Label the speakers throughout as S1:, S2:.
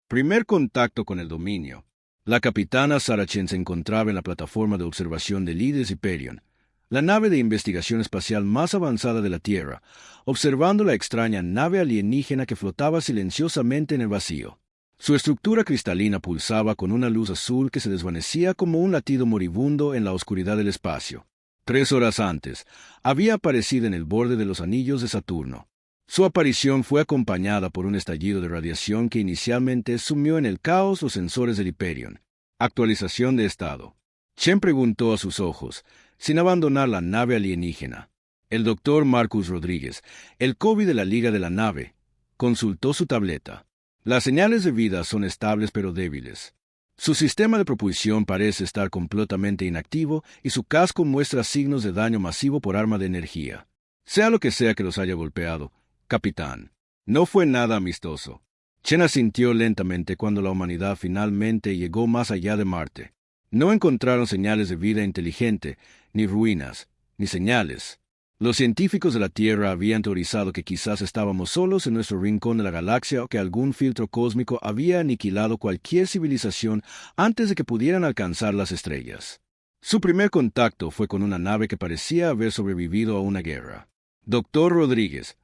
S1: Primer contacto con el dominio. La capitana Sarah Chen se encontraba en la plataforma de observación de Leides Hyperion, la nave de investigación espacial más avanzada de la Tierra, observando la extraña nave alienígena que flotaba silenciosamente en el vacío. Su estructura cristalina pulsaba con una luz azul que se desvanecía como un latido moribundo en la oscuridad del espacio. 3 horas antes, había aparecido en el borde de los anillos de Saturno. Su aparición fue acompañada por un estallido de radiación que inicialmente sumió en el caos los sensores del Hyperion. Actualización de estado. Chen preguntó a sus ojos, sin abandonar la nave alienígena. El doctor Marcus Rodríguez, el COVID de la Liga de la Nave, consultó su tableta. Las señales de vida son estables pero débiles. Su sistema de propulsión parece estar completamente inactivo y su casco muestra signos de daño masivo por arma de energía. Sea lo que sea que los haya golpeado, capitán, no fue nada amistoso. Chen asintió lentamente cuando la humanidad finalmente llegó más allá de Marte. No encontraron señales de vida inteligente, ni ruinas, ni señales. Los científicos de la Tierra habían teorizado que quizás estábamos solos en nuestro rincón de la galaxia o que algún filtro cósmico había aniquilado cualquier civilización antes de que pudieran alcanzar las estrellas. Su primer contacto fue con una nave que parecía haber sobrevivido a una guerra. Doctor Rodríguez,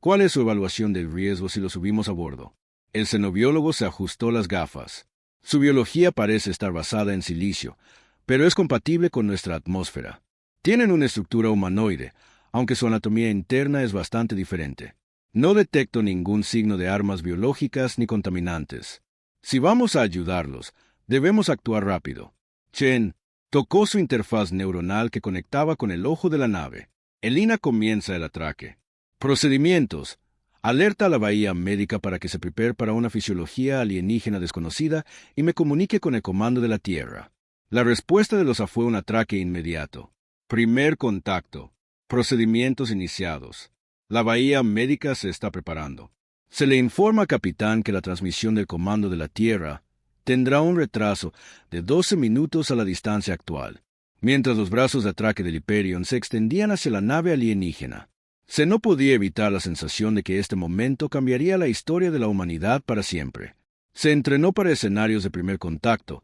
S1: ¿cuál es su evaluación del riesgo si lo subimos a bordo? El xenobiólogo se ajustó las gafas. Su biología parece estar basada en silicio, pero es compatible con nuestra atmósfera. Tienen una estructura humanoide, aunque su anatomía interna es bastante diferente. No detecto ningún signo de armas biológicas ni contaminantes. Si vamos a ayudarlos, debemos actuar rápido. Chen tocó su interfaz neuronal que conectaba con el ojo de la nave. Elina comienza el atraque. Procedimientos. Alerta a la bahía médica para que se prepare para una fisiología alienígena desconocida y me comunique con el comando de la Tierra. La respuesta de los A fue un atraque inmediato. Primer contacto. Procedimientos iniciados. La bahía médica se está preparando. Se le informa al capitán que la transmisión del comando de la Tierra tendrá un retraso de 12 minutos a la distancia actual, mientras los brazos de atraque del Hyperion se extendían hacia la nave alienígena. Se no podía evitar la sensación de que este momento cambiaría la historia de la humanidad para siempre. Se entrenó para escenarios de primer contacto,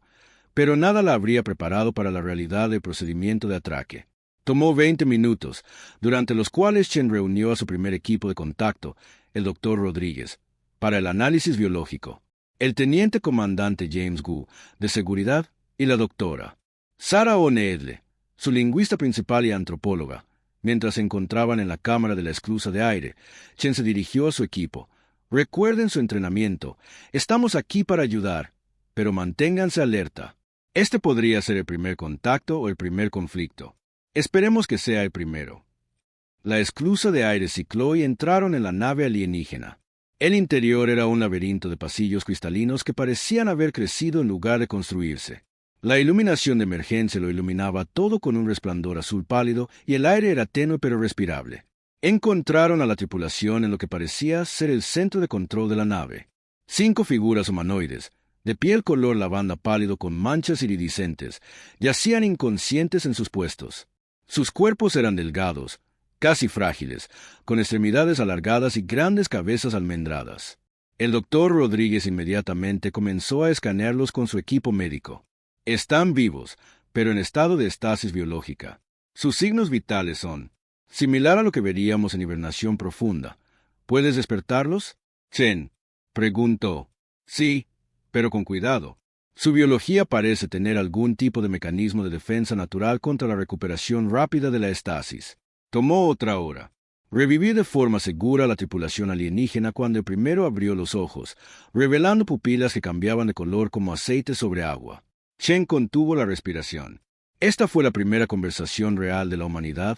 S1: pero nada la habría preparado para la realidad del procedimiento de atraque. Tomó 20 minutos, durante los cuales Chen reunió a su primer equipo de contacto, el doctor Rodríguez, para el análisis biológico, el teniente comandante James Gu, de seguridad, y la doctora Sarah O'Needle, su lingüista principal y antropóloga. Mientras se encontraban en la cámara de la esclusa de aire, Chen se dirigió a su equipo. Recuerden su entrenamiento. Estamos aquí para ayudar, pero manténganse alerta. Este podría ser el primer contacto o el primer conflicto. Esperemos que sea el primero. La esclusa de aire cicló y entraron en la nave alienígena. El interior era un laberinto de pasillos cristalinos que parecían haber crecido en lugar de construirse. La iluminación de emergencia lo iluminaba todo con un resplandor azul pálido y el aire era tenue pero respirable. Encontraron a la tripulación en lo que parecía ser el centro de control de la nave. 5 figuras humanoides, de piel color lavanda pálido con manchas iridiscentes, yacían inconscientes en sus puestos. Sus cuerpos eran delgados, casi frágiles, con extremidades alargadas y grandes cabezas almendradas. El doctor Rodríguez inmediatamente comenzó a escanearlos con su equipo médico. Están vivos, pero en estado de estasis biológica. Sus signos vitales son similar a lo que veríamos en hibernación profunda. ¿Puedes despertarlos? Chen preguntó. Sí, pero con cuidado. Su biología parece tener algún tipo de mecanismo de defensa natural contra la recuperación rápida de la estasis. Tomó otra hora. Reviví de forma segura a la tripulación alienígena cuando el primero abrió los ojos, revelando pupilas que cambiaban de color como aceite sobre agua. Chen contuvo la respiración. Esta fue la primera conversación real de la humanidad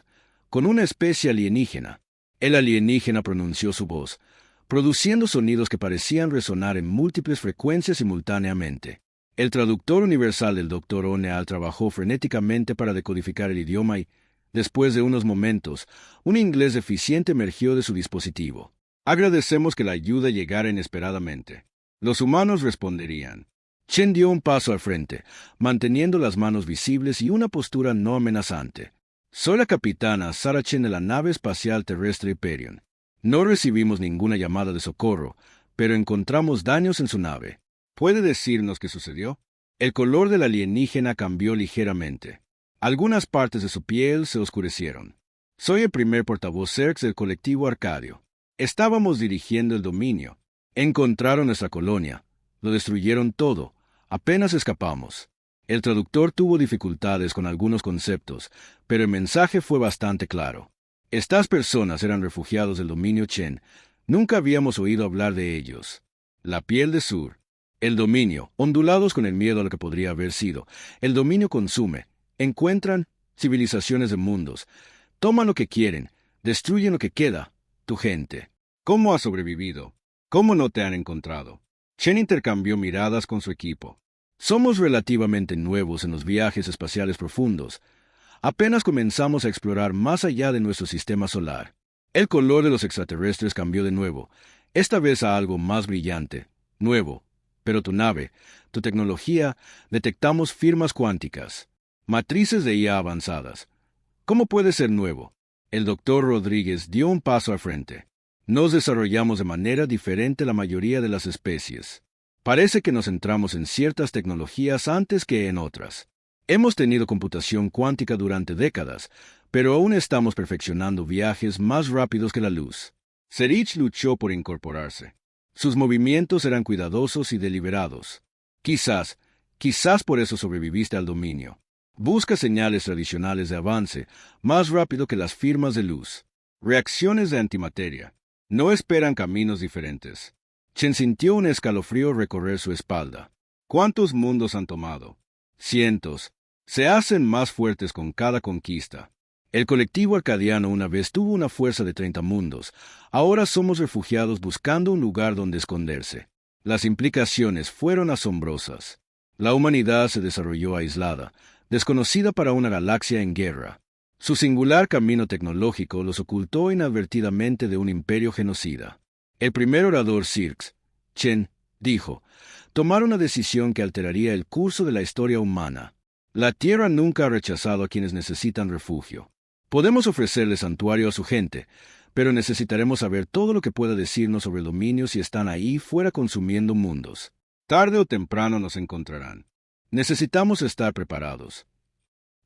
S1: con una especie alienígena. El alienígena pronunció su voz, produciendo sonidos que parecían resonar en múltiples frecuencias simultáneamente. El traductor universal del Dr. O'Neill trabajó frenéticamente para decodificar el idioma y, después de unos momentos, un inglés deficiente emergió de su dispositivo. Agradecemos que la ayuda llegara inesperadamente. Los humanos responderían. Chen dio un paso al frente, manteniendo las manos visibles y una postura no amenazante. Soy la capitana Sarah Chen de la nave espacial terrestre Hyperion. No recibimos ninguna llamada de socorro, pero encontramos daños en su nave. ¿Puede decirnos qué sucedió? El color del alienígena cambió ligeramente. Algunas partes de su piel se oscurecieron. Soy el primer portavoz CERX del colectivo Arcadio. Estábamos dirigiendo el dominio. Encontraron nuestra colonia. Lo destruyeron todo. Apenas escapamos. El traductor tuvo dificultades con algunos conceptos, pero el mensaje fue bastante claro. Estas personas eran refugiados del dominio Chen. Nunca habíamos oído hablar de ellos. La piel de Sur. El dominio, ondulados con el miedo a lo que podría haber sido. El dominio consume. Encuentran civilizaciones de mundos. Toman lo que quieren. Destruyen lo que queda. Tu gente. ¿Cómo has sobrevivido? ¿Cómo no te han encontrado? Chen intercambió miradas con su equipo. Somos relativamente nuevos en los viajes espaciales profundos. Apenas comenzamos a explorar más allá de nuestro sistema solar. El color de los extraterrestres cambió de nuevo, esta vez a algo más brillante, nuevo. Pero tu nave, tu tecnología, detectamos firmas cuánticas, matrices de IA avanzadas. ¿Cómo puede ser nuevo? El doctor Rodríguez dio un paso al frente. Nos desarrollamos de manera diferente a la mayoría de las especies. Parece que nos centramos en ciertas tecnologías antes que en otras. Hemos tenido computación cuántica durante décadas, pero aún estamos perfeccionando viajes más rápidos que la luz. Serich luchó por incorporarse. Sus movimientos eran cuidadosos y deliberados. Quizás por eso sobreviviste al dominio. Busca señales tradicionales de avance, más rápido que las firmas de luz. Reacciones de antimateria. No esperan caminos diferentes. Chen sintió un escalofrío recorrer su espalda. ¿Cuántos mundos han tomado? Cientos. Se hacen más fuertes con cada conquista. El colectivo arcadiano una vez tuvo una fuerza de 30 mundos. Ahora somos refugiados buscando un lugar donde esconderse. Las implicaciones fueron asombrosas. La humanidad se desarrolló aislada, desconocida para una galaxia en guerra. Su singular camino tecnológico los ocultó inadvertidamente de un imperio genocida. El primer orador CIRX, Chen, dijo, tomar una decisión que alteraría el curso de la historia humana. La Tierra nunca ha rechazado a quienes necesitan refugio. Podemos ofrecerle santuario a su gente, pero necesitaremos saber todo lo que pueda decirnos sobre el dominio si están ahí fuera consumiendo mundos. Tarde o temprano nos encontrarán. Necesitamos estar preparados.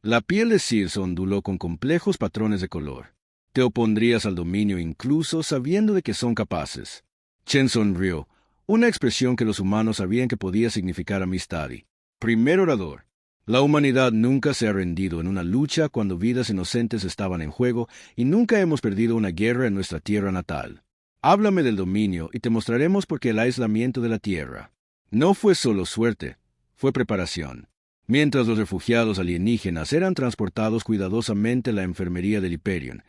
S1: La piel de Circe onduló con complejos patrones de color. Te opondrías al dominio incluso sabiendo de que son capaces. Chen sonrió, una expresión que los humanos sabían que podía significar amistad. Primer orador. La humanidad nunca se ha rendido en una lucha cuando vidas inocentes estaban en juego y nunca hemos perdido una guerra en nuestra tierra natal. Háblame del dominio y te mostraremos por qué el aislamiento de la tierra. No fue solo suerte, fue preparación. Mientras los refugiados alienígenas eran transportados cuidadosamente a la enfermería del Hyperion,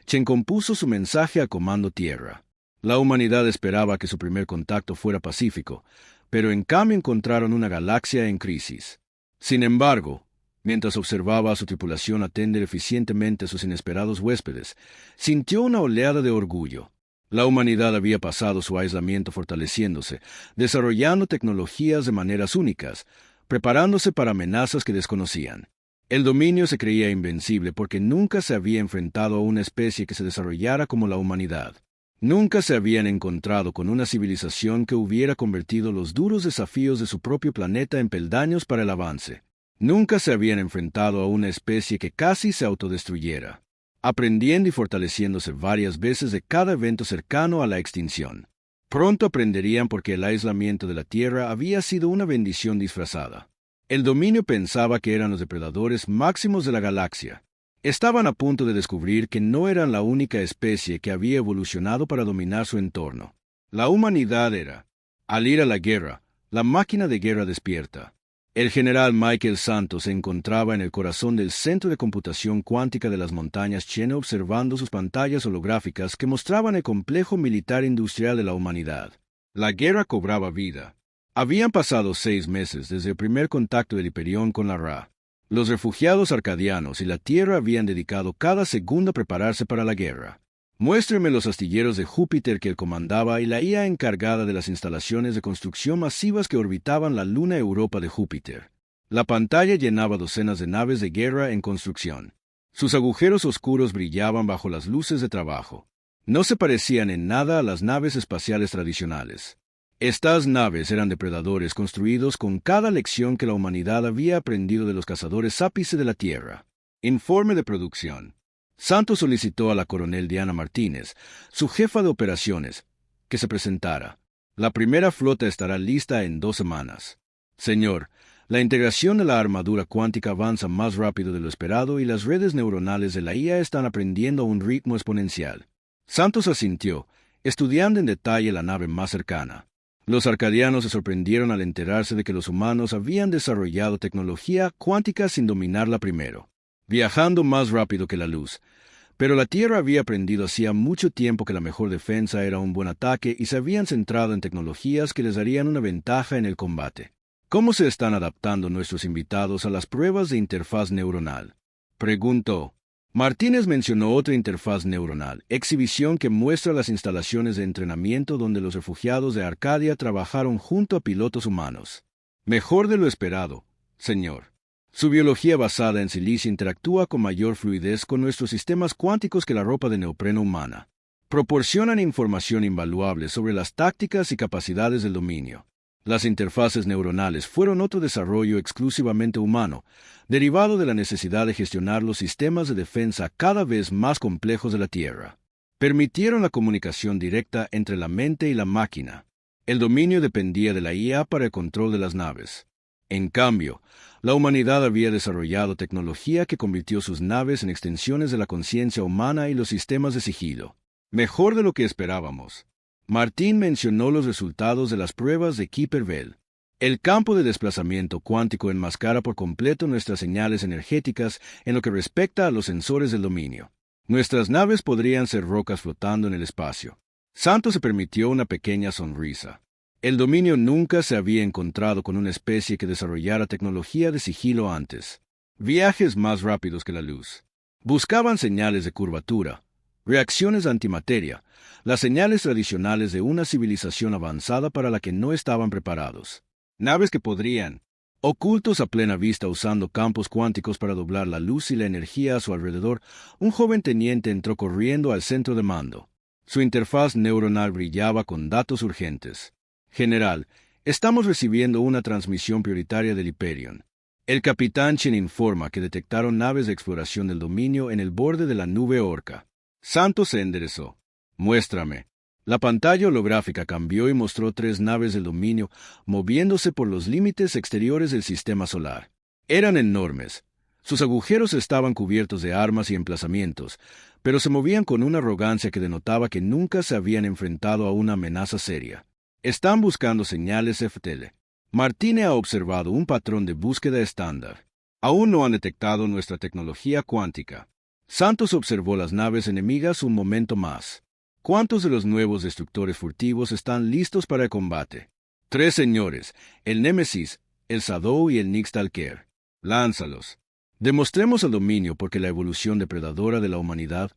S1: Chen compuso su mensaje a Comando Tierra. La humanidad esperaba que su primer contacto fuera pacífico, pero en cambio encontraron una galaxia en crisis. Sin embargo, mientras observaba a su tripulación atender eficientemente a sus inesperados huéspedes, sintió una oleada de orgullo. La humanidad había pasado su aislamiento fortaleciéndose, desarrollando tecnologías de maneras únicas, preparándose para amenazas que desconocían. El dominio se creía invencible porque nunca se había enfrentado a una especie que se desarrollara como la humanidad. Nunca se habían encontrado con una civilización que hubiera convertido los duros desafíos de su propio planeta en peldaños para el avance. Nunca se habían enfrentado a una especie que casi se autodestruyera, aprendiendo y fortaleciéndose varias veces de cada evento cercano a la extinción. Pronto aprenderían por qué el aislamiento de la Tierra había sido una bendición disfrazada. El dominio pensaba que eran los depredadores máximos de la galaxia. Estaban a punto de descubrir que no eran la única especie que había evolucionado para dominar su entorno. La humanidad era, al ir a la guerra, la máquina de guerra despierta. El general Michael Santos se encontraba en el corazón del centro de computación cuántica de las montañas Chen observando sus pantallas holográficas que mostraban el complejo militar industrial de la humanidad. La guerra cobraba vida. Habían pasado 6 meses desde el primer contacto del Hyperion con la Ra. Los refugiados arcadianos y la Tierra habían dedicado cada segundo a prepararse para la guerra. Muéstreme los astilleros de Júpiter que él comandaba y la IA encargada de las instalaciones de construcción masivas que orbitaban la luna Europa de Júpiter. La pantalla llenaba docenas de naves de guerra en construcción. Sus agujeros oscuros brillaban bajo las luces de trabajo. No se parecían en nada a las naves espaciales tradicionales. Estas naves eran depredadores construidos con cada lección que la humanidad había aprendido de los cazadores ápice de la Tierra. Informe de producción. Santos solicitó a la coronel Diana Martínez, su jefa de operaciones, que se presentara. La primera flota estará lista en 2 semanas. Señor, la integración de la armadura cuántica avanza más rápido de lo esperado y las redes neuronales de la IA están aprendiendo a un ritmo exponencial. Santos asintió, estudiando en detalle la nave más cercana. Los arcadianos se sorprendieron al enterarse de que los humanos habían desarrollado tecnología cuántica sin dominarla primero, viajando más rápido que la luz. Pero la Tierra había aprendido hacía mucho tiempo que la mejor defensa era un buen ataque y se habían centrado en tecnologías que les darían una ventaja en el combate. ¿Cómo se están adaptando nuestros invitados a las pruebas de interfaz neuronal?, preguntó. Martínez mencionó otra interfaz neuronal, exhibición que muestra las instalaciones de entrenamiento donde los refugiados de Arcadia trabajaron junto a pilotos humanos. Mejor de lo esperado, señor. Su biología basada en silicio interactúa con mayor fluidez con nuestros sistemas cuánticos que la ropa de neopreno humana. Proporcionan información invaluable sobre las tácticas y capacidades del dominio. Las interfaces neuronales fueron otro desarrollo exclusivamente humano, derivado de la necesidad de gestionar los sistemas de defensa cada vez más complejos de la Tierra. Permitieron la comunicación directa entre la mente y la máquina. El dominio dependía de la IA para el control de las naves. En cambio, la humanidad había desarrollado tecnología que convirtió sus naves en extensiones de la conciencia humana y los sistemas de sigilo. Mejor de lo que esperábamos. Martín mencionó los resultados de las pruebas de Kuiper-Bell. El campo de desplazamiento cuántico enmascara por completo nuestras señales energéticas en lo que respecta a los sensores del dominio. Nuestras naves podrían ser rocas flotando en el espacio. Santos se permitió una pequeña sonrisa. El dominio nunca se había encontrado con una especie que desarrollara tecnología de sigilo antes. Viajes más rápidos que la luz. Buscaban señales de curvatura, reacciones de antimateria, las señales tradicionales de una civilización avanzada para la que no estaban preparados. Naves que podrían, ocultos a plena vista usando campos cuánticos para doblar la luz y la energía a su alrededor, un joven teniente entró corriendo al centro de mando. Su interfaz neuronal brillaba con datos urgentes. General, estamos recibiendo una transmisión prioritaria del Hyperion. El capitán Chen informa que detectaron naves de exploración del dominio en el borde de la nube Orca. Santos se enderezó. Muéstrame. La pantalla holográfica cambió y mostró 3 naves del dominio moviéndose por los límites exteriores del sistema solar. Eran enormes. Sus agujeros estaban cubiertos de armas y emplazamientos, pero se movían con una arrogancia que denotaba que nunca se habían enfrentado a una amenaza seria. Están buscando señales FTL. Martínez ha observado un patrón de búsqueda estándar. Aún no han detectado nuestra tecnología cuántica. Santos observó las naves enemigas un momento más. ¿Cuántos de los nuevos destructores furtivos están listos para el combate? 3 señores, el Némesis, el Shadow y el Nixtalker. Lánzalos. Demostremos el dominio porque la evolución depredadora de la humanidad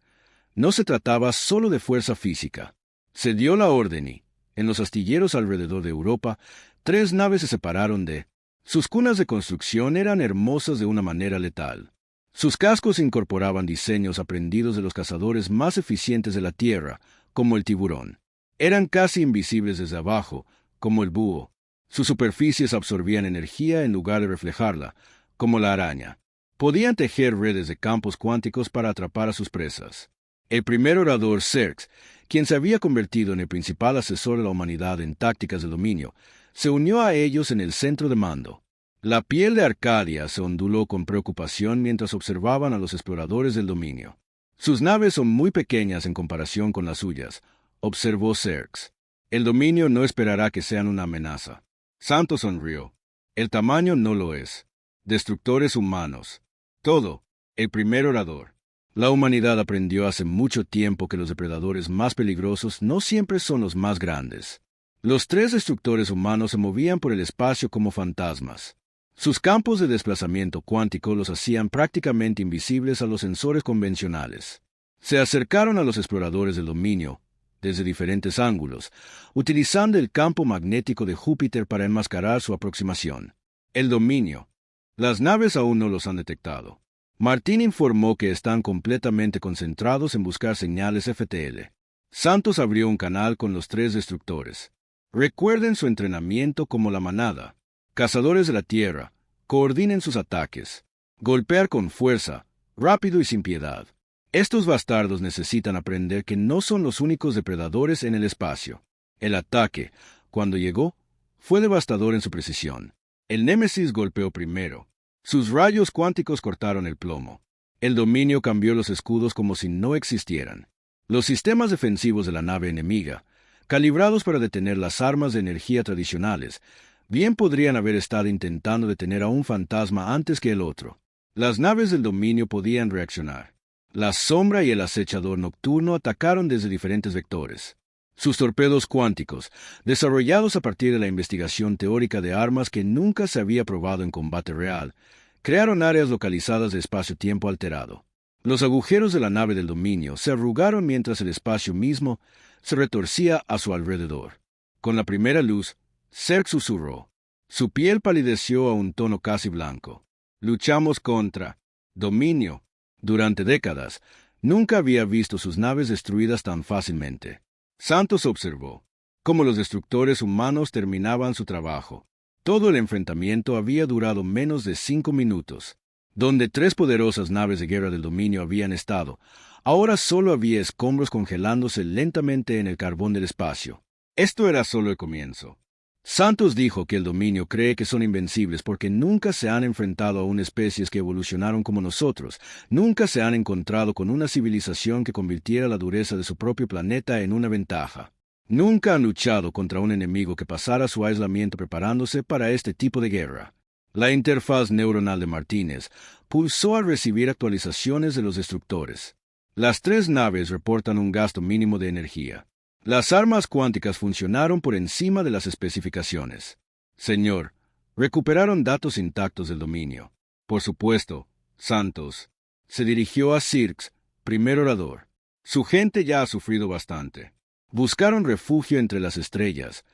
S1: no se trataba solo de fuerza física. Se dio la orden y, en los astilleros alrededor de Europa, 3 naves se separaron de... Sus cunas de construcción eran hermosas de una manera letal. Sus cascos incorporaban diseños aprendidos de los cazadores más eficientes de la Tierra, como el tiburón. Eran casi invisibles desde abajo, como el búho. Sus superficies absorbían energía en lugar de reflejarla, como la araña. Podían tejer redes de campos cuánticos para atrapar a sus presas. El primer orador, Xerx, quien se había convertido en el principal asesor de la humanidad en tácticas de dominio, se unió a ellos en el centro de mando. La piel de Arcadia se onduló con preocupación mientras observaban a los exploradores del dominio. Sus naves son muy pequeñas en comparación con las suyas, observó Xerx. El dominio no esperará que sean una amenaza. Santos sonrió. El tamaño no lo es. Destructores humanos. Todo. El primer orador. La humanidad aprendió hace mucho tiempo que los depredadores más peligrosos no siempre son los más grandes. Los 3 destructores humanos se movían por el espacio como fantasmas. Sus campos de desplazamiento cuántico los hacían prácticamente invisibles a los sensores convencionales. Se acercaron a los exploradores del dominio, desde diferentes ángulos, utilizando el campo magnético de Júpiter para enmascarar su aproximación. El dominio. Las naves aún no los han detectado. Martín informó que están completamente concentrados en buscar señales FTL. Santos abrió un canal con los 3 destructores. Recuerden su entrenamiento como la manada. Cazadores de la tierra, coordinen sus ataques. Golpear con fuerza, rápido y sin piedad. Estos bastardos necesitan aprender que no son los únicos depredadores en el espacio. El ataque, cuando llegó, fue devastador en su precisión. El Némesis golpeó primero. Sus rayos cuánticos cortaron el plomo. El dominio cambió los escudos como si no existieran. Los sistemas defensivos de la nave enemiga, calibrados para detener las armas de energía tradicionales, bien podrían haber estado intentando detener a un fantasma antes que el otro. Las naves del dominio podían reaccionar. La sombra y el acechador nocturno atacaron desde diferentes vectores. Sus torpedos cuánticos, desarrollados a partir de la investigación teórica de armas que nunca se había probado en combate real, crearon áreas localizadas de espacio-tiempo alterado. Los agujeros de la nave del dominio se arrugaron mientras el espacio mismo se retorcía a su alrededor. Con la primera luz, Zerg susurró. Su piel palideció a un tono casi blanco. Luchamos contra dominio. Durante décadas, nunca había visto sus naves destruidas tan fácilmente. Santos observó cómo los destructores humanos terminaban su trabajo. Todo el enfrentamiento había durado menos de 5 minutos. Donde 3 poderosas naves de guerra del dominio habían estado, ahora solo había escombros congelándose lentamente en el carbón del espacio. Esto era solo el comienzo. Santos dijo que el dominio cree que son invencibles porque nunca se han enfrentado a una especies que evolucionaron como nosotros, nunca se han encontrado con una civilización que convirtiera la dureza de su propio planeta en una ventaja. Nunca han luchado contra un enemigo que pasara su aislamiento preparándose para este tipo de guerra. La interfaz neuronal de Martínez pulsó al recibir actualizaciones de los destructores. Las 3 naves reportan un gasto mínimo de energía. Las armas cuánticas funcionaron por encima de las especificaciones. Señor, recuperaron datos intactos del dominio. Por supuesto, Santos. Se dirigió a Sirx, primer orador. Su gente ya ha sufrido bastante. Buscaron refugio entre las estrellas,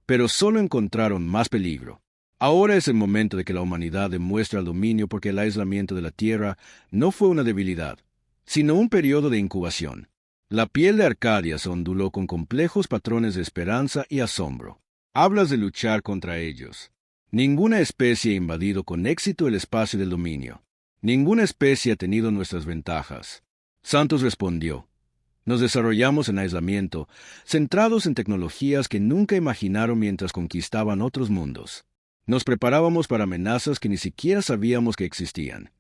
S1: pero solo encontraron más peligro. Ahora es el momento de que la humanidad demuestre el dominio porque el aislamiento de la Tierra no fue una debilidad, sino un periodo de incubación. La piel de Arcadia se onduló con complejos patrones de esperanza y asombro. Hablas de luchar contra ellos. Ninguna especie ha invadido con éxito el espacio del dominio. Ninguna especie ha tenido nuestras ventajas. Santos respondió. Nos desarrollamos en aislamiento, centrados en tecnologías que nunca imaginaron mientras conquistaban otros mundos. Nos preparábamos para amenazas que ni siquiera sabíamos que existían.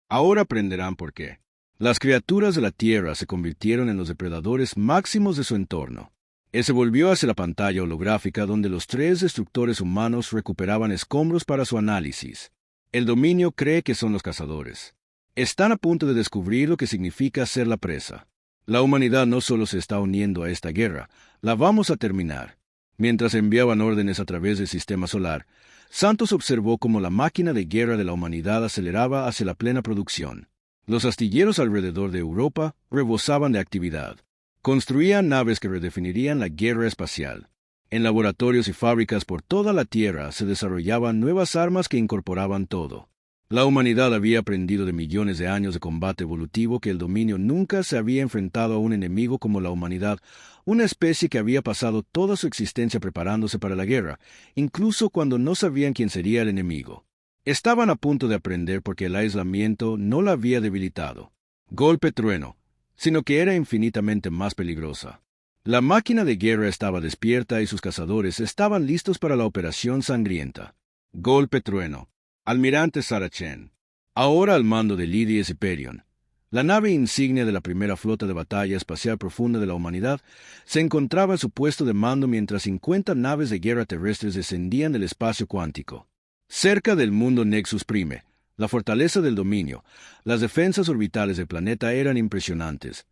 S1: Ahora aprenderán por qué. Las criaturas de la Tierra se convirtieron en los depredadores máximos de su entorno. Él se volvió hacia la pantalla holográfica donde los 3 destructores humanos recuperaban escombros para su análisis. El dominio cree que son los cazadores. Están a punto de descubrir lo que significa ser la presa. La humanidad no solo se está uniendo a esta guerra, la vamos a terminar. Mientras enviaban órdenes a través del sistema solar, Santos observó cómo la máquina de guerra de la humanidad aceleraba hacia la plena producción. Los astilleros alrededor de Europa rebosaban de actividad. Construían naves que redefinirían la guerra espacial. En laboratorios y fábricas por toda la Tierra se desarrollaban nuevas armas que incorporaban todo. La humanidad había aprendido de millones de años de combate evolutivo que el dominio nunca se había enfrentado a un enemigo como la humanidad, una especie que había pasado toda su existencia preparándose para la guerra, incluso cuando no sabían quién sería el enemigo. Estaban a punto de aprender porque el aislamiento no la había debilitado. Golpe trueno, sino que era infinitamente más peligrosa. La máquina de guerra estaba despierta y sus cazadores estaban listos para la operación sangrienta. Golpe trueno. Almirante Saracen. Ahora al mando de Lydius Hyperion. La nave insignia de la primera flota de batalla espacial profunda de la humanidad se encontraba en su puesto de mando mientras 50 naves de guerra terrestres descendían del espacio cuántico. Cerca del mundo Nexus Prime, la fortaleza del dominio, las defensas orbitales del planeta eran impresionantes.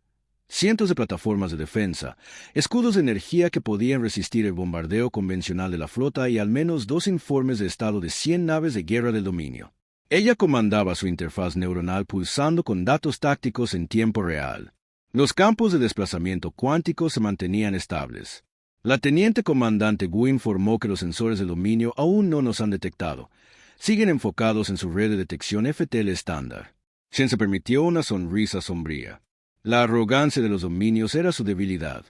S1: Cientos de plataformas de defensa, escudos de energía que podían resistir el bombardeo convencional de la flota y al menos 2 informes de estado de 100 naves de guerra del dominio. Ella comandaba su interfaz neuronal pulsando con datos tácticos en tiempo real. Los campos de desplazamiento cuántico se mantenían estables. La teniente comandante Gu informó que los sensores de dominio aún no nos han detectado. Siguen enfocados en su red de detección FTL estándar. Shen se permitió una sonrisa sombría. La arrogancia de los dominios era su debilidad.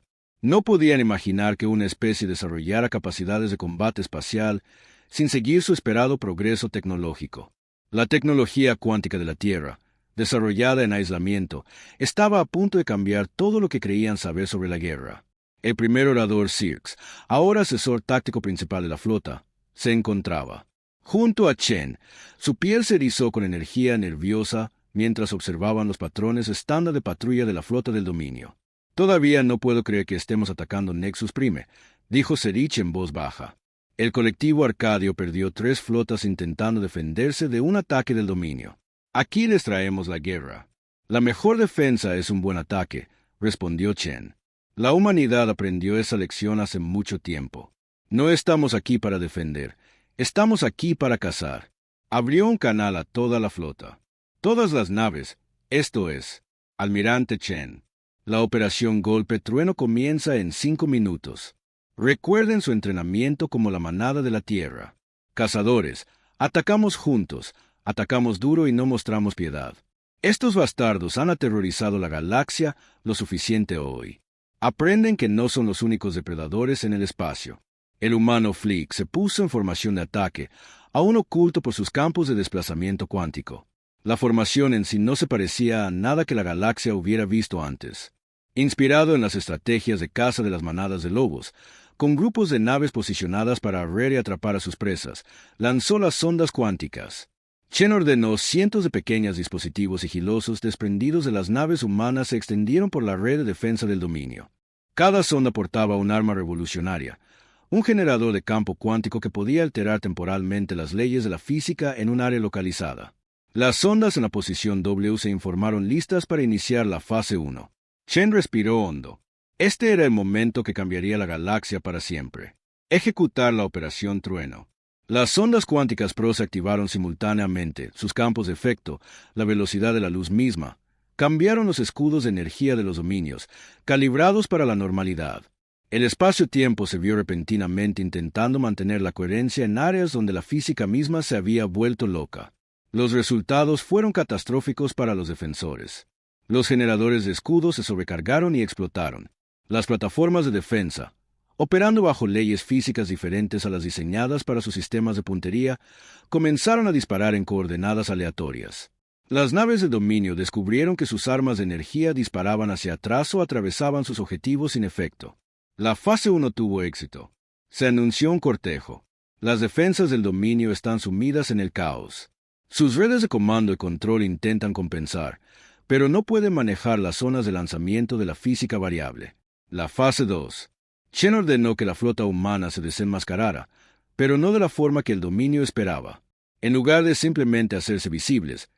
S1: No podían imaginar que una especie desarrollara capacidades de combate espacial sin seguir su esperado progreso tecnológico. La tecnología cuántica de la Tierra, desarrollada en aislamiento, estaba a punto de cambiar todo lo que creían saber sobre la guerra. El primer orador Sirx, ahora asesor táctico principal de la flota, se encontraba junto a Chen. Su piel se erizó con energía nerviosa mientras observaban los patrones estándar de patrulla de la flota del dominio. «Todavía no puedo creer que estemos atacando Nexus Prime», dijo Serich en voz baja. El colectivo Arcadio perdió 3 flotas intentando defenderse de un ataque del dominio. «Aquí les traemos la guerra. La mejor defensa es un buen ataque», respondió Chen. «La humanidad aprendió esa lección hace mucho tiempo. No estamos aquí para defender, estamos aquí para cazar». Abrió un canal a toda la flota. «Todas las naves, esto es, Almirante Chen. La operación Golpe Trueno comienza en 5 minutos. Recuerden su entrenamiento como la manada de la Tierra. Cazadores, atacamos juntos, atacamos duro y no mostramos piedad. Estos bastardos han aterrorizado la galaxia lo suficiente hoy. Aprenden que no son los únicos depredadores en el espacio». El humano Flick se puso en formación de ataque, aún oculto por sus campos de desplazamiento cuántico. La formación en sí no se parecía a nada que la galaxia hubiera visto antes. Inspirado en las estrategias de caza de las manadas de lobos, con grupos de naves posicionadas para arrear y atrapar a sus presas, lanzó las sondas cuánticas. Chen ordenó cientos de pequeños dispositivos sigilosos desprendidos de las naves humanas se extendieron por la red de defensa del dominio. Cada sonda portaba un arma revolucionaria, un generador de campo cuántico que podía alterar temporalmente las leyes de la física en un área localizada. Las sondas en la posición W se informaron listas para iniciar la fase 1. Chen respiró hondo. Este era el momento que cambiaría la galaxia para siempre. Ejecutar la operación Trueno. Las sondas cuánticas Pro se activaron simultáneamente, sus campos de efecto, la velocidad de la luz misma. Cambiaron los escudos de energía de los dominios, calibrados para la normalidad. El espacio-tiempo se vio repentinamente intentando mantener la coherencia en áreas donde la física misma se había vuelto loca. Los resultados fueron catastróficos para los defensores. Los generadores de escudos se sobrecargaron y explotaron. Las plataformas de defensa, operando bajo leyes físicas diferentes a las diseñadas para sus sistemas de puntería, comenzaron a disparar en coordenadas aleatorias. Las naves de dominio descubrieron que sus armas de energía disparaban hacia atrás o atravesaban sus objetivos sin efecto. La fase 1 tuvo éxito. Se anunció un cortejo. Las defensas del dominio están sumidas en el caos. Sus redes de comando y control intentan compensar, pero no pueden manejar las zonas de lanzamiento de la física variable. La fase 2. Chen ordenó que la flota humana se desenmascarara, pero no de la forma que el dominio esperaba. En lugar de simplemente hacerse visibles,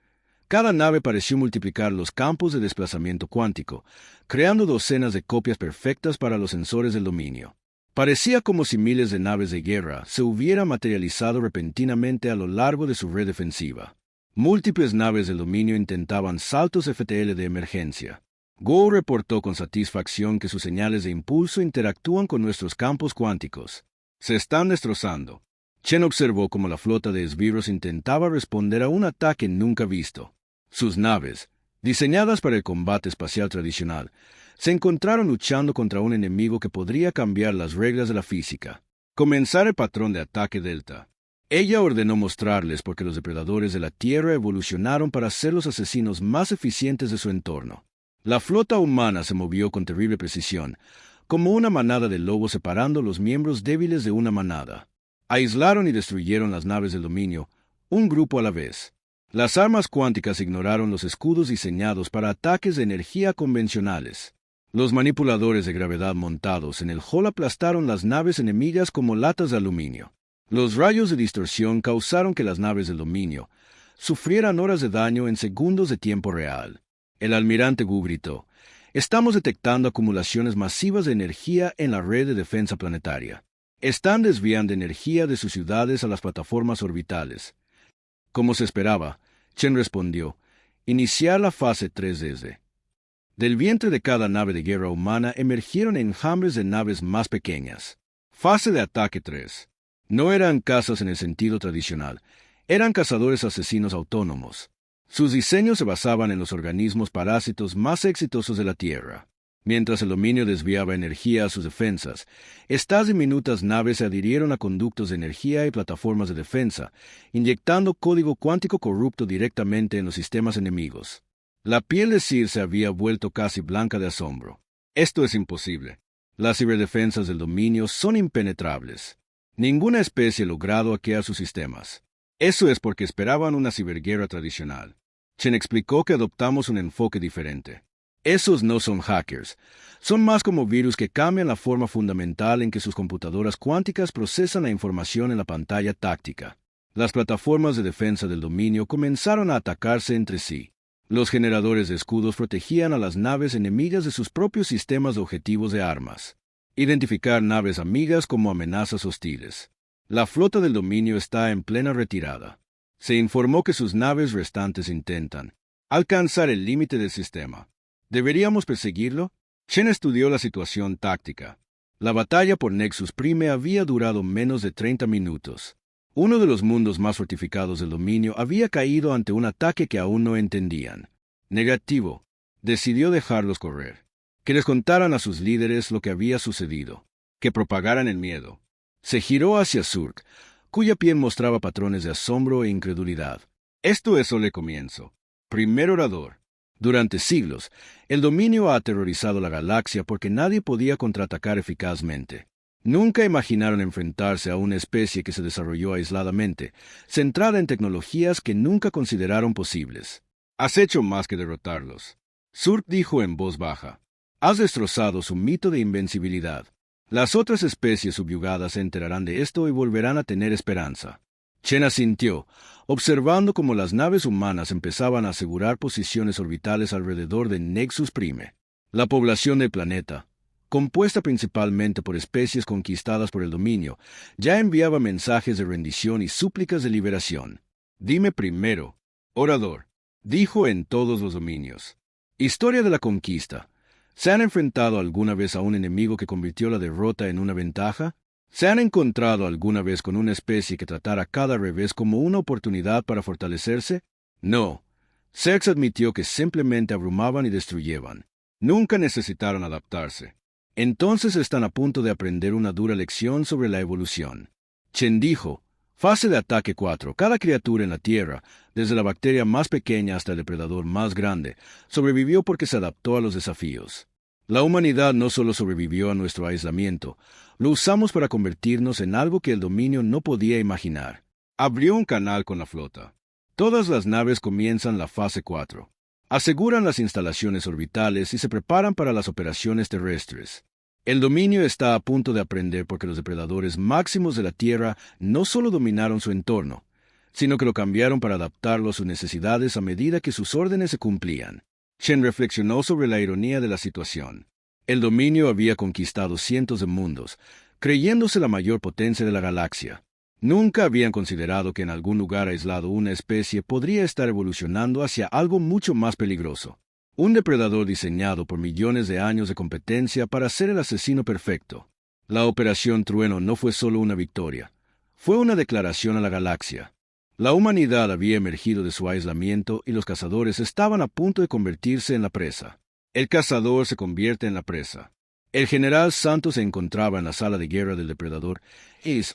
S1: cada nave pareció multiplicar los campos de desplazamiento cuántico, creando docenas de copias perfectas para los sensores del dominio. Parecía como si miles de naves de guerra se hubieran materializado repentinamente a lo largo de su red defensiva. Múltiples naves del dominio intentaban saltos FTL de emergencia. Go reportó con satisfacción que sus señales de impulso interactúan con nuestros campos cuánticos. Se están destrozando. Chen observó cómo la flota de esbirros intentaba responder a un ataque nunca visto. Sus naves, diseñadas para el combate espacial tradicional, se encontraron luchando contra un enemigo que podría cambiar las reglas de la física. Comenzar el patrón de ataque Delta. Ella ordenó mostrarles por qué los depredadores de la Tierra evolucionaron para ser los asesinos más eficientes de su entorno. La flota humana se movió con terrible precisión, como una manada de lobos separando los miembros débiles de una manada. Aislaron y destruyeron las naves del dominio, un grupo a la vez. Las armas cuánticas ignoraron los escudos diseñados para ataques de energía convencionales. Los manipuladores de gravedad montados en el hall aplastaron las naves enemigas como latas de aluminio. Los rayos de distorsión causaron que las naves del dominio sufrieran horas de daño en segundos de tiempo real. El almirante Gu gritó: «Estamos detectando acumulaciones masivas de energía en la red de defensa planetaria. Están desviando energía de sus ciudades a las plataformas orbitales». Como se esperaba, Chen respondió: «Iniciar la fase 3 desde». Del vientre de cada nave de guerra humana emergieron enjambres de naves más pequeñas. Fase de ataque 3. No eran cazas en el sentido tradicional, eran cazadores asesinos autónomos. Sus diseños se basaban en los organismos parásitos más exitosos de la Tierra. Mientras el dominio desviaba energía a sus defensas, estas diminutas naves se adhirieron a conductos de energía y plataformas de defensa, inyectando código cuántico corrupto directamente en los sistemas enemigos. La piel de Sir se había vuelto casi blanca de asombro. Esto es imposible. Las ciberdefensas del dominio son impenetrables. Ninguna especie ha logrado hackear sus sistemas. Eso es porque esperaban una ciberguerra tradicional. Chen explicó que adoptamos un enfoque diferente. Esos no son hackers. Son más como virus que cambian la forma fundamental en que sus computadoras cuánticas procesan la información en la pantalla táctica. Las plataformas de defensa del dominio comenzaron a atacarse entre sí. Los generadores de escudos protegían a las naves enemigas de sus propios sistemas de objetivos de armas. Identificar naves amigas como amenazas hostiles. La flota del dominio está en plena retirada. Se informó que sus naves restantes intentan alcanzar el límite del sistema. ¿Deberíamos perseguirlo? Chen estudió la situación táctica. La batalla por Nexus Prime había durado menos de 30 minutos. Uno de los mundos más fortificados del dominio había caído ante un ataque que aún no entendían. Negativo. Decidió dejarlos correr. Que les contaran a sus líderes lo que había sucedido. Que propagaran el miedo. Se giró hacia Surk, cuya piel mostraba patrones de asombro e incredulidad. Esto es solo el comienzo. Primer orador. Durante siglos, el dominio ha aterrorizado la galaxia porque nadie podía contraatacar eficazmente. Nunca imaginaron enfrentarse a una especie que se desarrolló aisladamente, centrada en tecnologías que nunca consideraron posibles. Has hecho más que derrotarlos. Surk dijo en voz baja. Has destrozado su mito de invencibilidad. Las otras especies subyugadas se enterarán de esto y volverán a tener esperanza. Chen asintió, observando cómo las naves humanas empezaban a asegurar posiciones orbitales alrededor de Nexus Prime. La población del planeta, compuesta principalmente por especies conquistadas por el dominio, ya enviaba mensajes de rendición y súplicas de liberación. Dime primero, orador, dijo en todos los dominios. Historia de la conquista. ¿Se han enfrentado alguna vez a un enemigo que convirtió la derrota en una ventaja? ¿Se han encontrado alguna vez con una especie que tratara cada revés como una oportunidad para fortalecerse? No. Sex admitió que simplemente abrumaban y destruyeban. Nunca necesitaron adaptarse. Entonces están a punto de aprender una dura lección sobre la evolución. Chen dijo, fase de ataque 4. Cada criatura en la Tierra, desde la bacteria más pequeña hasta el depredador más grande, sobrevivió porque se adaptó a los desafíos. La humanidad no solo sobrevivió a nuestro aislamiento, lo usamos para convertirnos en algo que el dominio no podía imaginar. Abrió un canal con la flota. Todas las naves comienzan la fase 4. Aseguran las instalaciones orbitales y se preparan para las operaciones terrestres. El dominio está a punto de aprender porque los depredadores máximos de la Tierra no solo dominaron su entorno, sino que lo cambiaron para adaptarlo a sus necesidades a medida que sus órdenes se cumplían. Chen reflexionó sobre la ironía de la situación. El dominio había conquistado cientos de mundos, creyéndose la mayor potencia de la galaxia. Nunca habían considerado que en algún lugar aislado una especie podría estar evolucionando hacia algo mucho más peligroso. Un depredador diseñado por millones de años de competencia para ser el asesino perfecto. La Operación Trueno no fue solo una victoria, fue una declaración a la galaxia. La humanidad había emergido de su aislamiento y los cazadores estaban a punto de convertirse en la presa. El cazador se convierte en la presa. El general Santos se encontraba en la sala de guerra del depredador,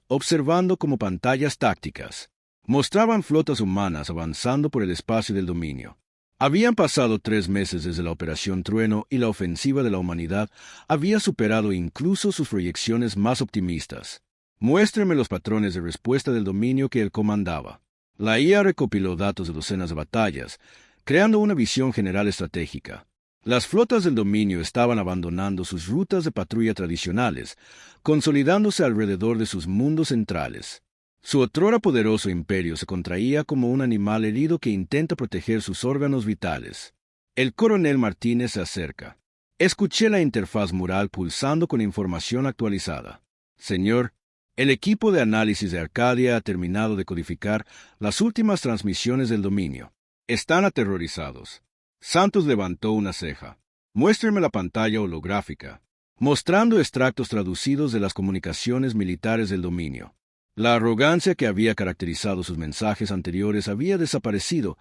S1: observando como pantallas tácticas. Mostraban flotas humanas avanzando por el espacio del dominio. Habían pasado 3 meses desde la Operación Trueno y la ofensiva de la humanidad había superado incluso sus proyecciones más optimistas. Muéstreme los patrones de respuesta del dominio que él comandaba. La IA recopiló datos de docenas de batallas, creando una visión general estratégica. Las flotas del dominio estaban abandonando sus rutas de patrulla tradicionales, consolidándose alrededor de sus mundos centrales. Su otrora poderoso imperio se contraía como un animal herido que intenta proteger sus órganos vitales. El coronel Martínez se acerca. Escuché la interfaz mural pulsando con información actualizada. Señor, el equipo de análisis de Arcadia ha terminado de codificar las últimas transmisiones del dominio. Están aterrorizados. Santos levantó una ceja. Muéstreme la pantalla holográfica, mostrando extractos traducidos de las comunicaciones militares del dominio. La arrogancia que había caracterizado sus mensajes anteriores había desaparecido,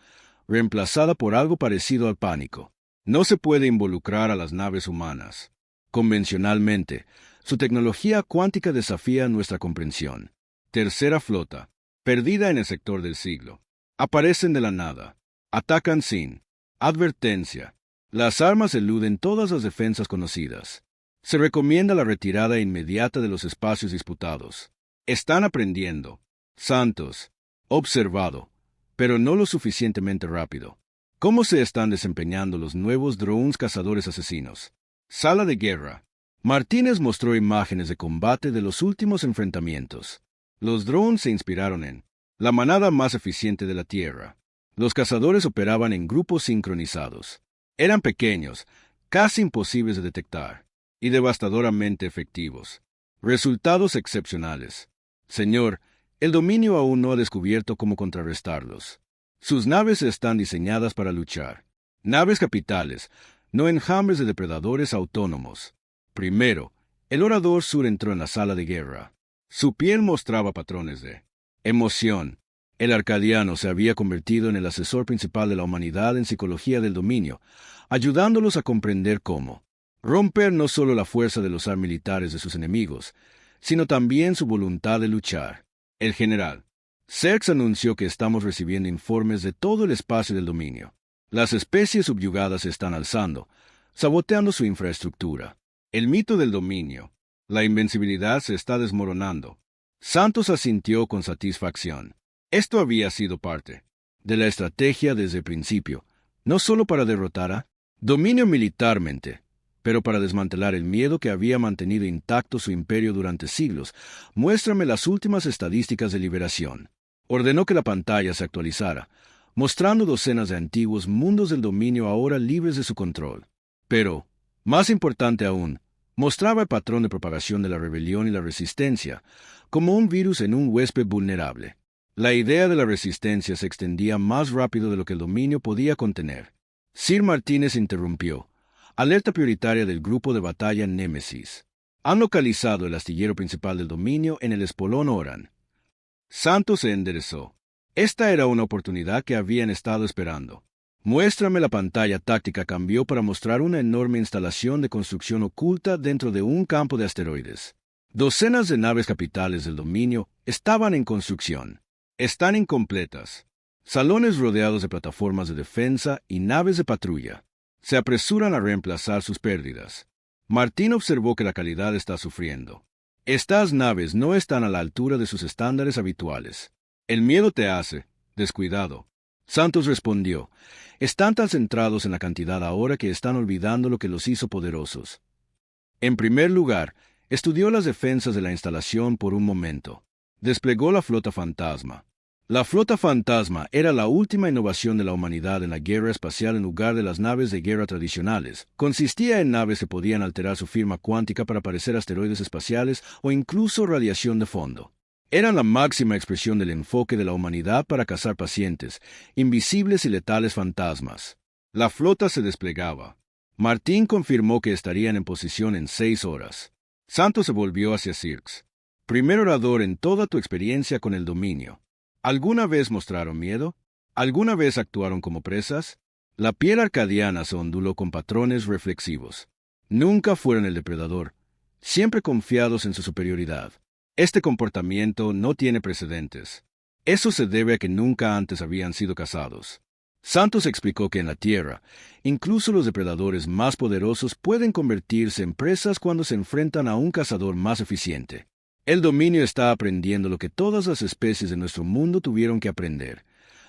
S1: reemplazada por algo parecido al pánico. No se puede involucrar a las naves humanas. Convencionalmente, su tecnología cuántica desafía nuestra comprensión. Tercera flota, perdida en el sector del siglo. Aparecen de la nada. Atacan sin advertencia. Las armas eluden todas las defensas conocidas. Se recomienda la retirada inmediata de los espacios disputados. Están aprendiendo. Santos. Observado. Pero no lo suficientemente rápido. ¿Cómo se están desempeñando los nuevos drones cazadores asesinos? Sala de guerra. Martínez mostró imágenes de combate de los últimos enfrentamientos. Los drones se inspiraron en la manada más eficiente de la Tierra. Los cazadores operaban en grupos sincronizados. Eran pequeños, casi imposibles de detectar, y devastadoramente efectivos. Resultados excepcionales. Señor, el dominio aún no ha descubierto cómo contrarrestarlos. Sus naves están diseñadas para luchar. Naves capitales, no enjambres de depredadores autónomos. Primero, el orador sur entró en la sala de guerra. Su piel mostraba patrones de emoción. El arcadiano se había convertido en el asesor principal de la humanidad en psicología del dominio, ayudándolos a comprender cómo romper no solo la fuerza de los militares de sus enemigos, sino también su voluntad de luchar. El general Cerx anunció que estamos recibiendo informes de todo el espacio del dominio. Las especies subyugadas se están alzando, saboteando su infraestructura. El mito del dominio. La invencibilidad se está desmoronando. Santos asintió con satisfacción. Esto había sido parte de la estrategia desde el principio, no solo para derrotar a dominio militarmente, pero para desmantelar el miedo que había mantenido intacto su imperio durante siglos. Muéstrame las últimas estadísticas de liberación. Ordenó que la pantalla se actualizara, mostrando docenas de antiguos mundos del dominio ahora libres de su control. Pero, más importante aún, mostraba el patrón de propagación de la rebelión y la resistencia, como un virus en un huésped vulnerable. La idea de la resistencia se extendía más rápido de lo que el dominio podía contener. Sir Martínez interrumpió. Alerta prioritaria del grupo de batalla Némesis. Han localizado el astillero principal del dominio en el espolón Oran. Santos se enderezó. Esta era una oportunidad que habían estado esperando. Muéstrame la pantalla táctica cambió para mostrar una enorme instalación de construcción oculta dentro de un campo de asteroides. Docenas de naves capitales del dominio estaban en construcción. Están incompletas. Salones rodeados de plataformas de defensa y naves de patrulla. Se apresuran a reemplazar sus pérdidas. Martín observó que la calidad está sufriendo. Estas naves no están a la altura de sus estándares habituales. El miedo te hace descuidado. Santos respondió. Están tan centrados en la cantidad ahora que están olvidando lo que los hizo poderosos. En primer lugar, estudió las defensas de la instalación por un momento. Desplegó la flota fantasma. La flota fantasma era la última innovación de la humanidad en la guerra espacial en lugar de las naves de guerra tradicionales. Consistía en naves que podían alterar su firma cuántica para parecer asteroides espaciales o incluso radiación de fondo. Eran la máxima expresión del enfoque de la humanidad para cazar pacientes, invisibles y letales fantasmas. La flota se desplegaba. Martín confirmó que estarían en posición en 6 horas. Santos se volvió hacia Cirx. Primer orador en toda tu experiencia con el dominio. ¿Alguna vez mostraron miedo? ¿Alguna vez actuaron como presas? La piel arcadiana se onduló con patrones reflexivos. Nunca fueron el depredador, siempre confiados en su superioridad. Este comportamiento no tiene precedentes. Eso se debe a que nunca antes habían sido cazados. Santos explicó que en la Tierra, incluso los depredadores más poderosos pueden convertirse en presas cuando se enfrentan a un cazador más eficiente. El dominio está aprendiendo lo que todas las especies de nuestro mundo tuvieron que aprender.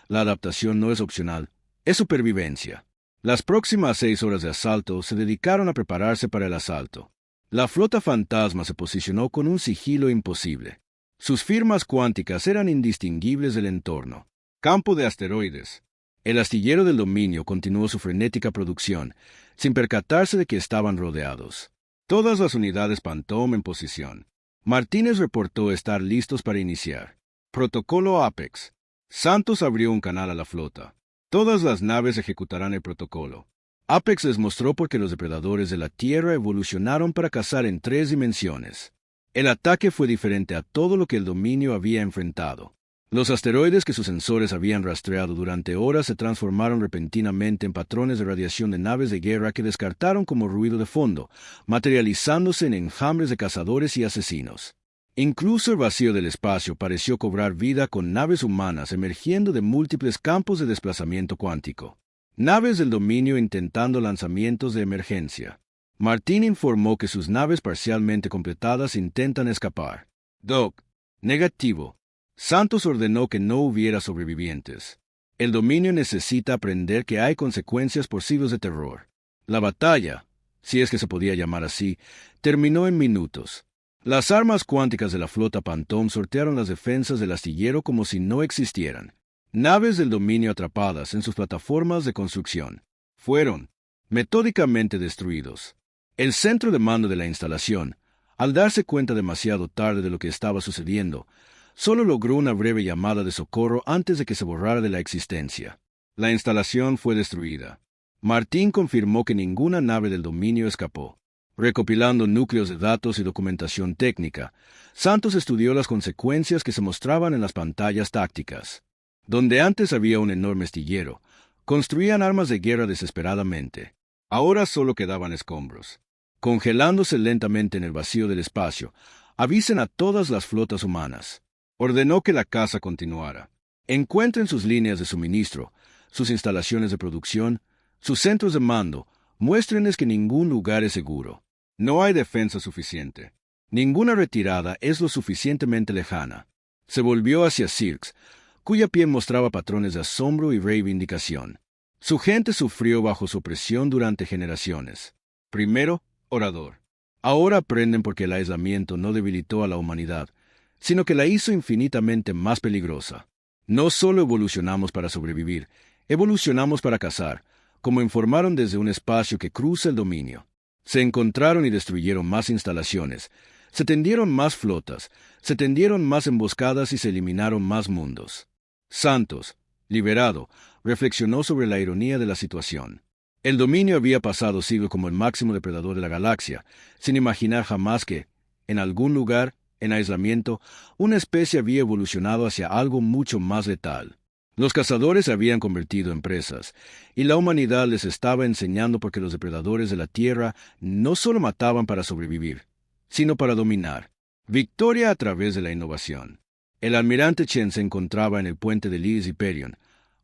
S1: La adaptación no es opcional, es supervivencia. Las próximas 6 horas de asalto se dedicaron a prepararse para el asalto. La flota fantasma se posicionó con un sigilo imposible. Sus firmas cuánticas eran indistinguibles del entorno. Campo de asteroides. El astillero del dominio continuó su frenética producción, sin percatarse de que estaban rodeados. Todas las unidades Phantom en posición. Martínez reportó estar listos para iniciar. Protocolo Apex. Santos abrió un canal a la flota. Todas las naves ejecutarán el protocolo. Apex les mostró por qué los depredadores de la Tierra evolucionaron para cazar en 3 dimensiones. El ataque fue diferente a todo lo que el dominio había enfrentado. Los asteroides que sus sensores habían rastreado durante horas se transformaron repentinamente en patrones de radiación de naves de guerra que descartaron como ruido de fondo, materializándose en enjambres de cazadores y asesinos. Incluso el vacío del espacio pareció cobrar vida con naves humanas emergiendo de múltiples campos de desplazamiento cuántico. Naves del dominio intentando lanzamientos de emergencia. Martín informó que sus naves parcialmente completadas intentan escapar. Doc. Negativo. Santos ordenó que no hubiera sobrevivientes. El dominio necesita aprender que hay consecuencias por siglos de terror. La batalla, si es que se podía llamar así, terminó en minutos. Las armas cuánticas de la flota Phantom sortearon las defensas del astillero como si no existieran. Naves del dominio atrapadas en sus plataformas de construcción fueron metódicamente destruidos. El centro de mando de la instalación, al darse cuenta demasiado tarde de lo que estaba sucediendo, solo logró una breve llamada de socorro antes de que se borrara de la existencia. La instalación fue destruida. Martín confirmó que ninguna nave del dominio escapó. Recopilando núcleos de datos y documentación técnica, Santos estudió las consecuencias que se mostraban en las pantallas tácticas. Donde antes había un enorme astillero, construían armas de guerra desesperadamente. Ahora solo quedaban escombros. Congelándose lentamente en el vacío del espacio, avisen a todas las flotas humanas. Ordenó que la caza continuara. Encuentren sus líneas de suministro, sus instalaciones de producción, sus centros de mando, muéstrenles que ningún lugar es seguro. No hay defensa suficiente. Ninguna retirada es lo suficientemente lejana. Se volvió hacia Sirx, cuya piel mostraba patrones de asombro y reivindicación. Su gente sufrió bajo su opresión durante generaciones. Primero, orador. Ahora aprenden porque el aislamiento no debilitó a la humanidad, sino que la hizo infinitamente más peligrosa. No solo evolucionamos para sobrevivir, evolucionamos para cazar, como informaron desde un espacio que cruza el dominio. Se encontraron y destruyeron más instalaciones, se tendieron más flotas, se tendieron más emboscadas y se eliminaron más mundos. Santos, liberado, reflexionó sobre la ironía de la situación. El dominio había pasado siglos como el máximo depredador de la galaxia, sin imaginar jamás que, en algún lugar, en aislamiento, una especie había evolucionado hacia algo mucho más letal. Los cazadores se habían convertido en presas, y la humanidad les estaba enseñando porque los depredadores de la Tierra no solo mataban para sobrevivir, sino para dominar. Victoria a través de la innovación. El almirante Chen se encontraba en el puente de Lidis Hyperion,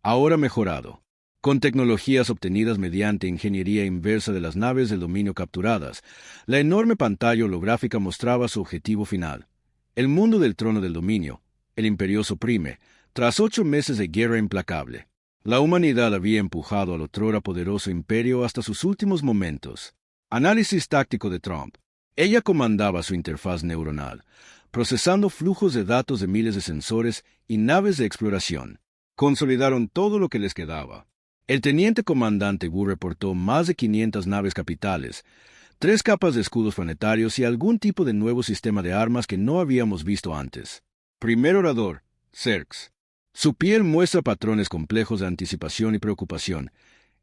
S1: ahora mejorado, con tecnologías obtenidas mediante ingeniería inversa de las naves del dominio capturadas. La enorme pantalla holográfica mostraba su objetivo final. El mundo del trono del dominio, el imperioso Prime, tras 8 meses de guerra implacable. La humanidad había empujado al otrora poderoso imperio hasta sus últimos momentos. Análisis táctico de Trump. Ella comandaba su interfaz neuronal, procesando flujos de datos de miles de sensores y naves de exploración. Consolidaron todo lo que les quedaba. El teniente comandante Wu reportó más de 500 naves capitales, 3 capas de escudos planetarios y algún tipo de nuevo sistema de armas que no habíamos visto antes. Primer orador, Sirx. Su piel muestra patrones complejos de anticipación y preocupación.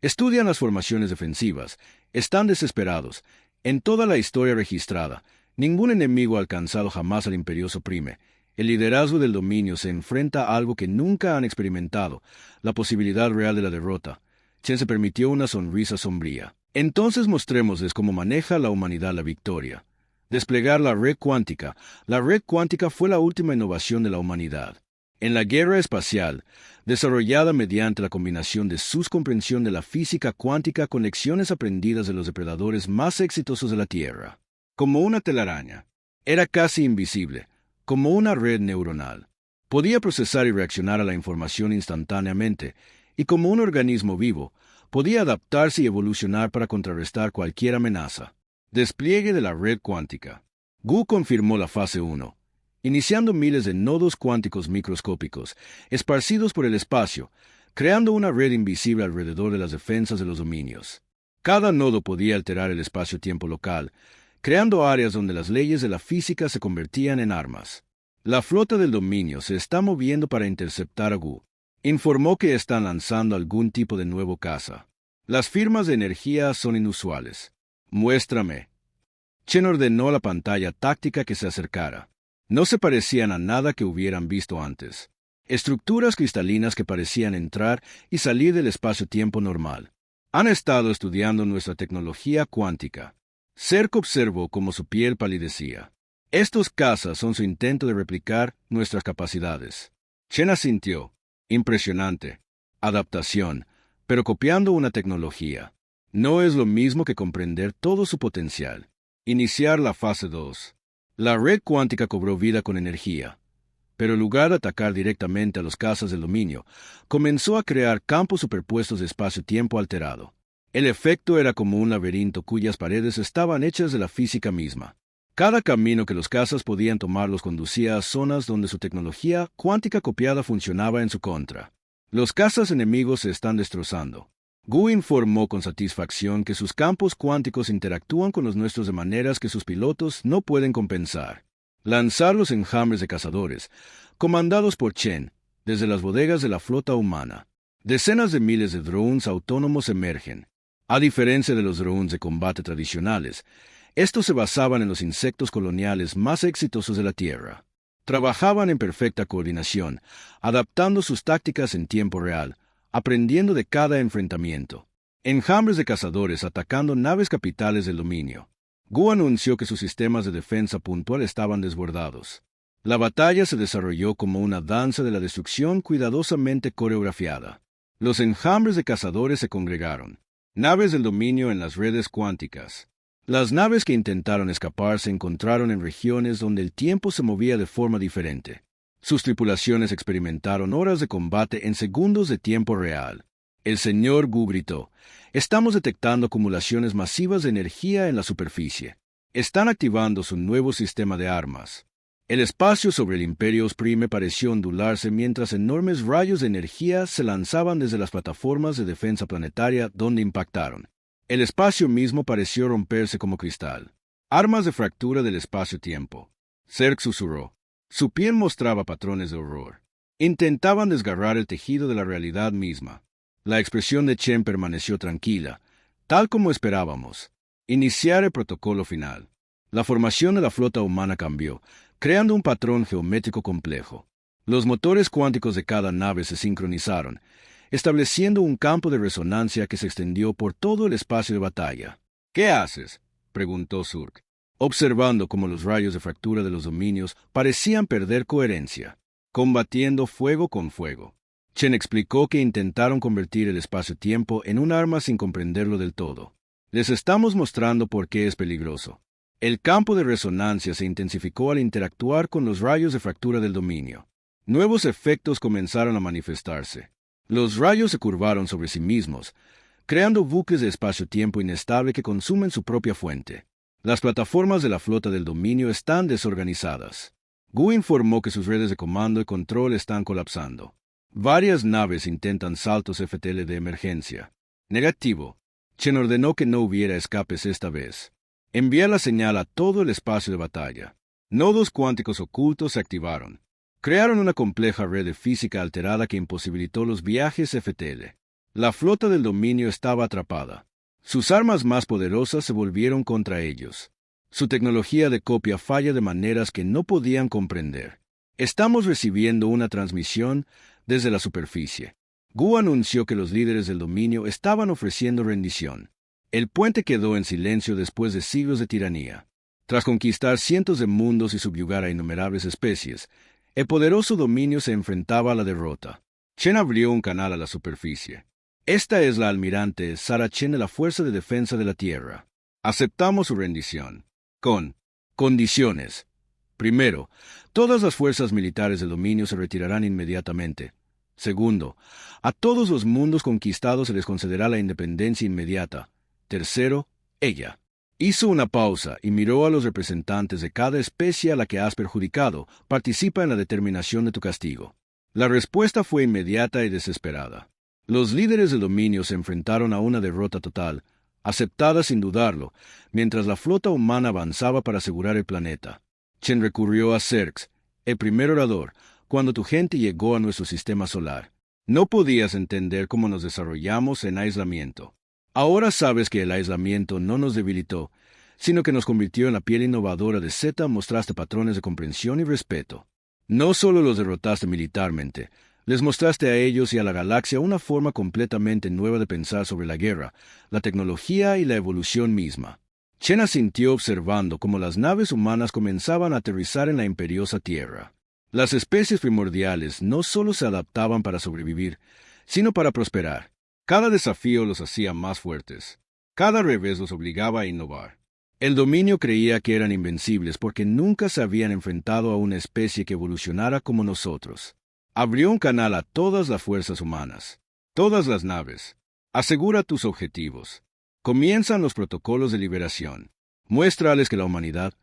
S1: Estudian las formaciones defensivas. Están desesperados. En toda la historia registrada, ningún enemigo ha alcanzado jamás al imperioso Prime. El liderazgo del dominio se enfrenta a algo que nunca han experimentado, la posibilidad real de la derrota. Chen se permitió una sonrisa sombría. Entonces mostrémosles cómo maneja la humanidad la victoria. Desplegar la red cuántica. La red cuántica fue la última innovación de la humanidad. En la guerra espacial, desarrollada mediante la combinación de su comprensión de la física cuántica con lecciones aprendidas de los depredadores más exitosos de la Tierra. Como una telaraña. Era casi invisible, como una red neuronal. Podía procesar y reaccionar a la información instantáneamente, y como un organismo vivo, podía adaptarse y evolucionar para contrarrestar cualquier amenaza. Despliegue de la red cuántica. Gu confirmó la fase 1. Iniciando miles de nodos cuánticos microscópicos, esparcidos por el espacio, creando una red invisible alrededor de las defensas de los dominios. Cada nodo podía alterar el espacio-tiempo local, creando áreas donde las leyes de la física se convertían en armas. La flota del dominio se está moviendo para interceptar a Gu. Informó que están lanzando algún tipo de nuevo caza. Las firmas de energía son inusuales. Muéstrame. Chen ordenó a la pantalla táctica que se acercara. No se parecían a nada que hubieran visto antes. estructuras cristalinas que parecían entrar y salir del espacio-tiempo normal. Han estado estudiando nuestra tecnología cuántica. Cerc observó cómo su piel palidecía. Estos cazas son su intento de replicar nuestras capacidades. Chen asintió. Impresionante. Adaptación, pero copiando una tecnología. No es lo mismo que comprender todo su potencial. Iniciar la fase 2. La red cuántica cobró vida con energía, pero en lugar de atacar directamente a los cazas del dominio, comenzó a crear campos superpuestos de espacio-tiempo alterado. El efecto era como un laberinto cuyas paredes estaban hechas de la física misma. Cada camino que los cazas podían tomar los conducía a zonas donde su tecnología cuántica copiada funcionaba en su contra. Los cazas enemigos se están destrozando. Gu informó con satisfacción que sus campos cuánticos interactúan con los nuestros de maneras que sus pilotos no pueden compensar. Lanzar los enjambres de cazadores, comandados por Chen, desde las bodegas de la flota humana. Decenas de miles de drones autónomos emergen. A diferencia de los drones de combate tradicionales, estos se basaban en los insectos coloniales más exitosos de la Tierra. Trabajaban en perfecta coordinación, adaptando sus tácticas en tiempo real, aprendiendo de cada enfrentamiento. Enjambres de cazadores atacando naves capitales del dominio. Gu anunció que sus sistemas de defensa puntual estaban desbordados. La batalla se desarrolló como una danza de la destrucción cuidadosamente coreografiada. Los enjambres de cazadores se congregaron. Naves del dominio en las redes cuánticas. Las naves que intentaron escapar se encontraron en regiones donde el tiempo se movía de forma diferente. Sus tripulaciones experimentaron horas de combate en segundos de tiempo real. El señor Gu gritó: «Estamos detectando acumulaciones masivas de energía en la superficie. Están activando su nuevo sistema de armas». El espacio sobre el Imperio Osprime pareció ondularse mientras enormes rayos de energía se lanzaban desde las plataformas de defensa planetaria donde impactaron. El espacio mismo pareció romperse como cristal. Armas de fractura del espacio-tiempo. Cerc susurró. Su piel mostraba patrones de horror. Intentaban desgarrar el tejido de la realidad misma. La expresión de Chen permaneció tranquila, tal como esperábamos. Iniciar el protocolo final. La formación de la flota humana cambió, creando un patrón geométrico complejo. Los motores cuánticos de cada nave se sincronizaron, estableciendo un campo de resonancia que se extendió por todo el espacio de batalla. «¿Qué haces?», preguntó Surk, observando cómo los rayos de fractura de los dominios parecían perder coherencia. «Combatiendo fuego con fuego». Chen explicó que intentaron convertir el espacio-tiempo en un arma sin comprenderlo del todo. «Les estamos mostrando por qué es peligroso». El campo de resonancia se intensificó al interactuar con los rayos de fractura del dominio. Nuevos efectos comenzaron a manifestarse. Los rayos se curvaron sobre sí mismos, creando buques de espacio-tiempo inestable que consumen su propia fuente. Las plataformas de la flota del dominio están desorganizadas. Gu informó que sus redes de comando y control están colapsando. Varias naves intentan saltos FTL de emergencia. Negativo. Chen ordenó que no hubiera escapes esta vez. Envía la señal a todo el espacio de batalla. Nodos cuánticos ocultos se activaron. Crearon una compleja red de física alterada que imposibilitó los viajes FTL. La flota del dominio estaba atrapada. Sus armas más poderosas se volvieron contra ellos. Su tecnología de copia falla de maneras que no podían comprender. Estamos recibiendo una transmisión desde la superficie. Gu anunció que los líderes del dominio estaban ofreciendo rendición. El puente quedó en silencio después de siglos de tiranía. Tras conquistar cientos de mundos y subyugar a innumerables especies, el poderoso dominio se enfrentaba a la derrota. Chen abrió un canal a la superficie. «Esta es la almirante Sara Chen de la Fuerza de Defensa de la Tierra. Aceptamos su rendición. Con condiciones. Primero, todas las fuerzas militares del dominio se retirarán inmediatamente. Segundo, a todos los mundos conquistados se les concederá la independencia inmediata. Tercero, ella». Hizo una pausa y miró a los representantes de cada especie a la que has perjudicado. «Participa en la determinación de tu castigo». La respuesta fue inmediata y desesperada. Los líderes del dominio se enfrentaron a una derrota total, aceptada sin dudarlo, mientras la flota humana avanzaba para asegurar el planeta. Chen recurrió a Cerc, el primer orador, cuando tu gente llegó a nuestro sistema solar. No podías entender cómo nos desarrollamos en aislamiento. Ahora sabes que el aislamiento no nos debilitó, sino que nos convirtió en la piel innovadora de Z. Mostraste patrones de comprensión y respeto. No solo los derrotaste militarmente, les mostraste a ellos y a la galaxia una forma completamente nueva de pensar sobre la guerra, la tecnología y la evolución misma. Chen asintió observando cómo las naves humanas comenzaban a aterrizar en la imperiosa Tierra. Las especies primordiales no solo se adaptaban para sobrevivir, sino para prosperar. Cada desafío los hacía más fuertes. Cada revés los obligaba a innovar. El dominio creía que eran invencibles porque nunca se habían enfrentado a una especie que evolucionara como nosotros. Abrió un canal a todas las fuerzas humanas, todas las naves. Asegura tus objetivos. Comienzan los protocolos de liberación. Muéstrales que la humanidad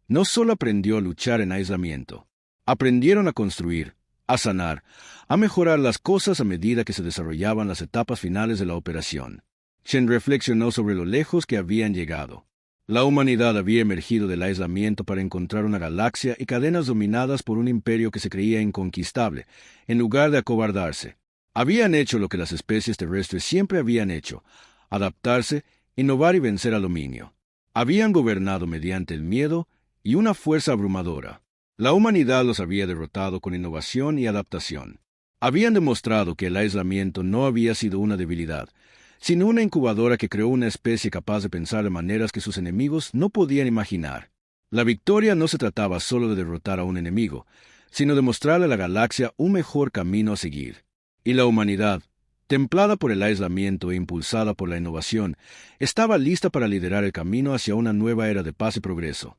S1: no solo aprendió a luchar en aislamiento, aprendieron a construir, a sanar, a mejorar las cosas a medida que se desarrollaban las etapas finales de la operación. Chen reflexionó sobre lo lejos que habían llegado. La humanidad había emergido del aislamiento para encontrar una galaxia y cadenas dominadas por un imperio que se creía inconquistable, en lugar de acobardarse. Habían hecho lo que las especies terrestres siempre habían hecho: adaptarse, innovar y vencer al dominio. Habían gobernado mediante el miedo y una fuerza abrumadora. La humanidad los había derrotado con innovación y adaptación. Habían demostrado que el aislamiento no había sido una debilidad, sino una incubadora que creó una especie capaz de pensar de maneras que sus enemigos no podían imaginar. La victoria no se trataba solo de derrotar a un enemigo, sino de mostrarle a la galaxia un mejor camino a seguir. Y la humanidad, templada por el aislamiento e impulsada por la innovación, estaba lista para liderar el camino hacia una nueva era de paz y progreso.